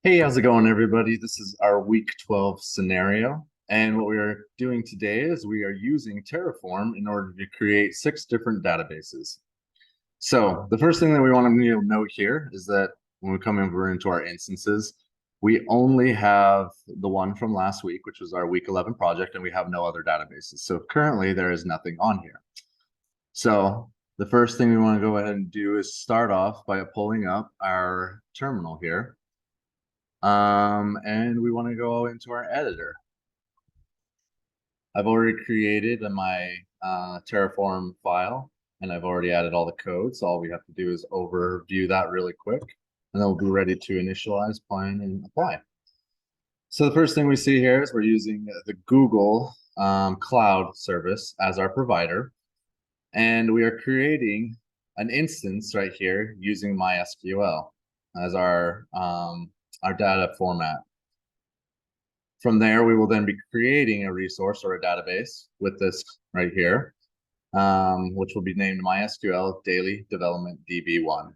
Hey, how's it going, everybody? This is our week 12 scenario. And what we are doing today is we are using Terraform in order to create 6 different databases. So the first thing that we want to note here is that when we come over into our instances, we only have the one from last week, which was our week 11 project, and we have no other databases. So currently there is nothing on here. So the first thing we want to go ahead and do is start off by pulling up our terminal here. And we want to go into our editor. I've already created my Terraform file, and I've already added all the code. So all we have to do is overview that really quick, and then we'll be ready to initialize, plan, and apply. So the first thing we see here is we're using the Google Cloud service as our provider, and we are creating an instance right here using MySQL as our data format. From there, we will then be creating a resource or a database with this right here, which will be named MySQL Daily Development DB1.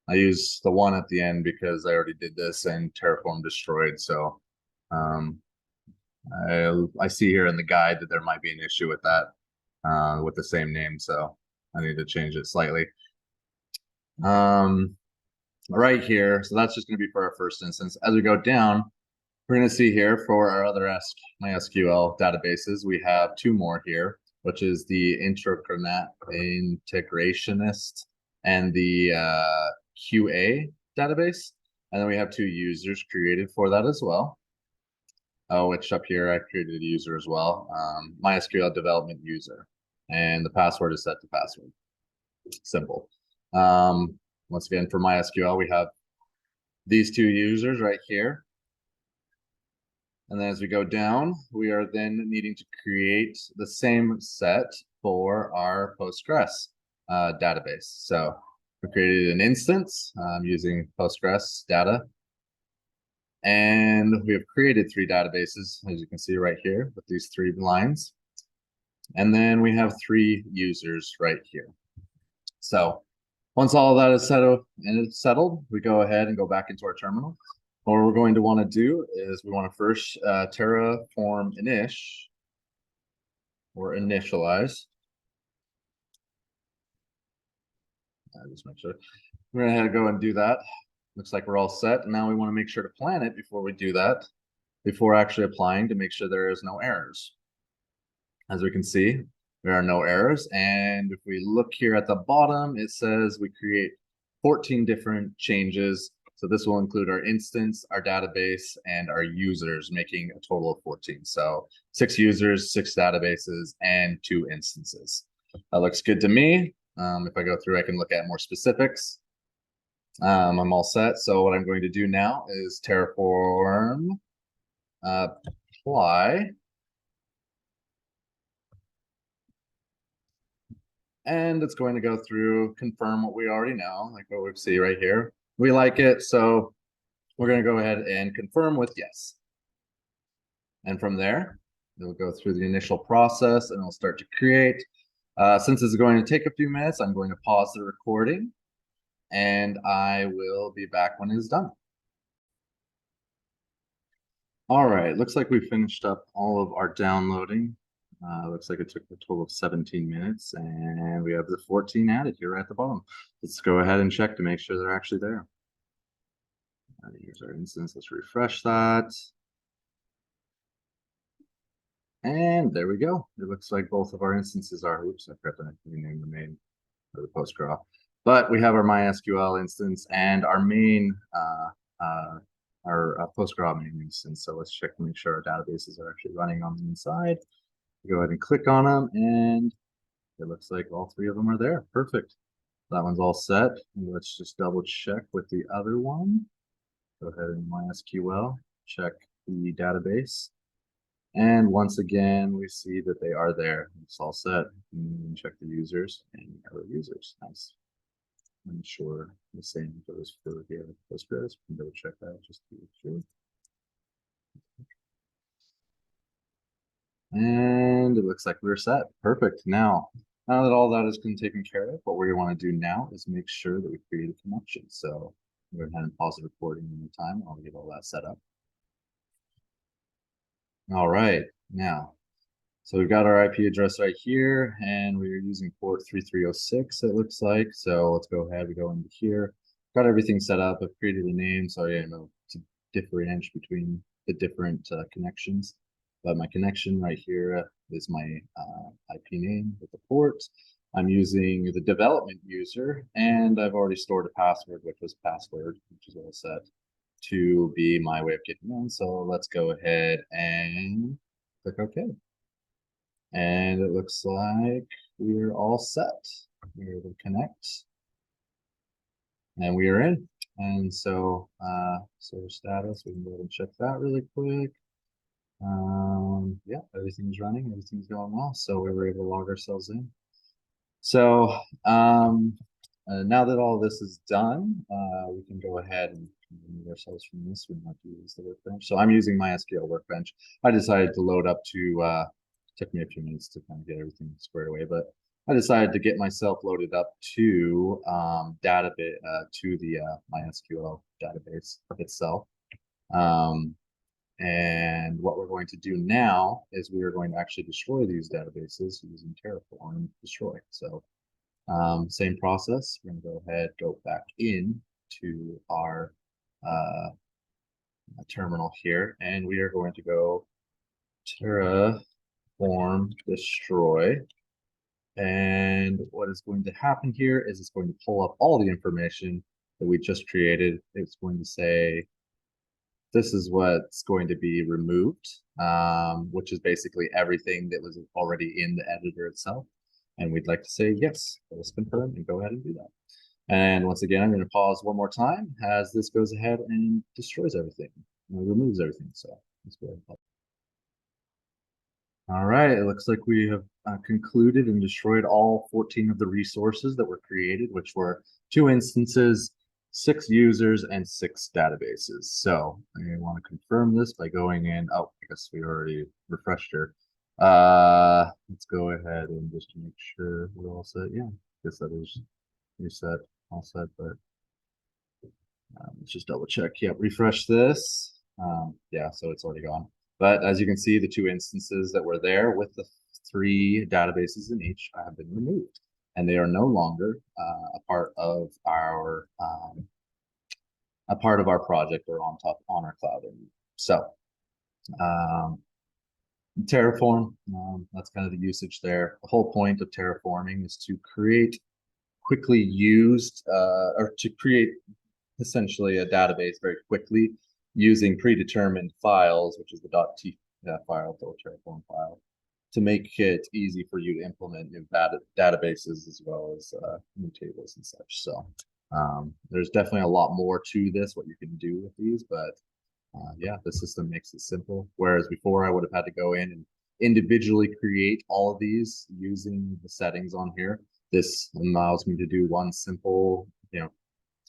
I use the one at the end because I already did this and Terraform destroyed. So um, I see here in the guide that there might be an issue with that, with the same name. So I need to change it slightly. Right here, so that's just going to be for our first instance. As we go down, we're going to see here for our other MySQL databases, we have 2 more here, which is the integrationist and the QA database. And then we have 2 users created for that as well. Which up here I created a user as well, MySQL development user. And the password is set to password. Simple. Once again, for MySQL, we have these 2 users right here. And then as we go down, we are then needing to create the same set for our Postgres database. So we created an instance using Postgres data. And we have created 3 databases, as you can see right here, with these 3 lines. And then we have 3 users right here. So once all of that is settled, we go ahead and go back into our terminal. What we're going to want to do is we want to first Terraform initialize. Just make sure. We're going to go and do that. Looks like we're all set. And now we want to make sure to plan it before we do that, before actually applying, to make sure there is no errors. As we can see, there are no errors. And if we look here at the bottom, it says we create 14 different changes. So this will include our instance, our database, and our users, making a total of 14. So 6 users, 6 databases, and 2 instances. That looks good to me. If I go through, I can look at more specifics. I'm all set. So what I'm going to do now is Terraform apply. And it's going to go through, confirm what we already know, like what we see right here. We like it, so we're going to go ahead and confirm with yes. And from there, it'll go through the initial process and it'll start to create. Since it's going to take a few minutes, I'm going to pause the recording and I will be back when it's done. All right, looks like we finished up all of our downloading. Looks like it took a total of 17 minutes and we have the 14 added here at the bottom. Let's go ahead and check to make sure they're actually there. Here's our instance. Let's refresh that. And there we go. It looks like both of our instances are, oops, I forgot to rename the main or the Postgres. But we have our MySQL instance and our main, our Postgres main instance. So let's check to make sure our databases are actually running on the inside. Go ahead and click on them and it looks like all 3 of them are there. Perfect. That one's all set. Let's just double check with the other one. Go ahead and MySQL, check the database. And once again, we see that they are there. It's all set. And check the users and other users. Nice. I'm sure the same goes for here. Postgres. We can double check that just to be sure. And it looks like we're set. Perfect. Now that all that has been taken care of, what we want to do now is make sure that we create a connection. So Go ahead and pause the recording in the time. I'll get all that set up. All right, now, so we've got our IP address right here, and we're using port 3306, it looks like. So let's go ahead, we go into here. Got everything set up. I've created a name, so I know to differentiate between the different connections. But my connection right here is my IP name with the port. I'm using the development user, and I've already stored a password, which was password, which is all set to be my way of getting in. So let's go ahead and click OK. And it looks like we're all set. We're able to connect. And we are in. And so server status, we can go ahead and check that really quick. Yeah, everything's running, everything's going well. So we were able to log ourselves in. So now that all this is done, we can go ahead and remove ourselves from this. We don't have to use the workbench. So I'm using my SQL workbench. I decided to load up to, took me a few minutes to kind of get everything squared away, but I decided to get myself loaded up to database to the MySQL database itself. And what we're going to do now is we are going to actually destroy these databases using Terraform destroy. So same process. We're going to go ahead, go back in to our terminal here, and we are going to go Terraform destroy. And what is going to happen here is it's going to pull up all the information that we just created. It's going to say, this is what's going to be removed, which is basically everything that was already in the editor itself. And we'd like to say, yes, let's confirm and go ahead and do that. And once again, I'm going to pause one more time as this goes ahead and destroys everything, removes everything. So let's go ahead and pause. All right, it looks like we have concluded and destroyed all 14 of the resources that were created, which were 2 instances, 6 users, and 6 databases. So I want to confirm this by going in. Oh, I guess we already refreshed her. Let's go ahead and just make sure we're all set. Yeah, I guess that is reset, all set, but let's just double check. Yep, refresh this. Yeah, so it's already gone. But as you can see, the 2 instances that were there with the 3 databases in each have been removed, and they are no longer a part of our project or on our cloud anymore. So Terraform, that's kind of the usage there. The whole point of terraforming is to create quickly used or to create essentially a database very quickly using predetermined files, which is the .t file, the Terraform file, to make it easy for you to implement new databases as well as new tables and such. So there's definitely a lot more to this, what you can do with these, but yeah, the system makes it simple. Whereas before I would have had to go in and individually create all of these using the settings on here. This allows me to do one simple,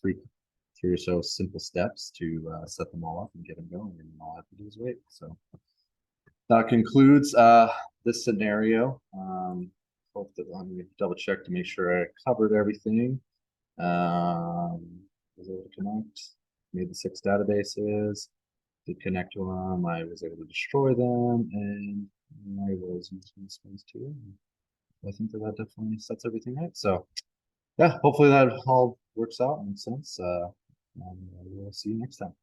three or so simple steps to set them all up and get them going, and all I have to do is wait. So that concludes this scenario. Hope that let me double check to make sure I covered everything. Was able to connect, made the 6 databases, did connect to them, I was able to destroy them, and I was using space too. I think that definitely sets everything right. So yeah, hopefully that all works out and makes sense. And we'll see you next time.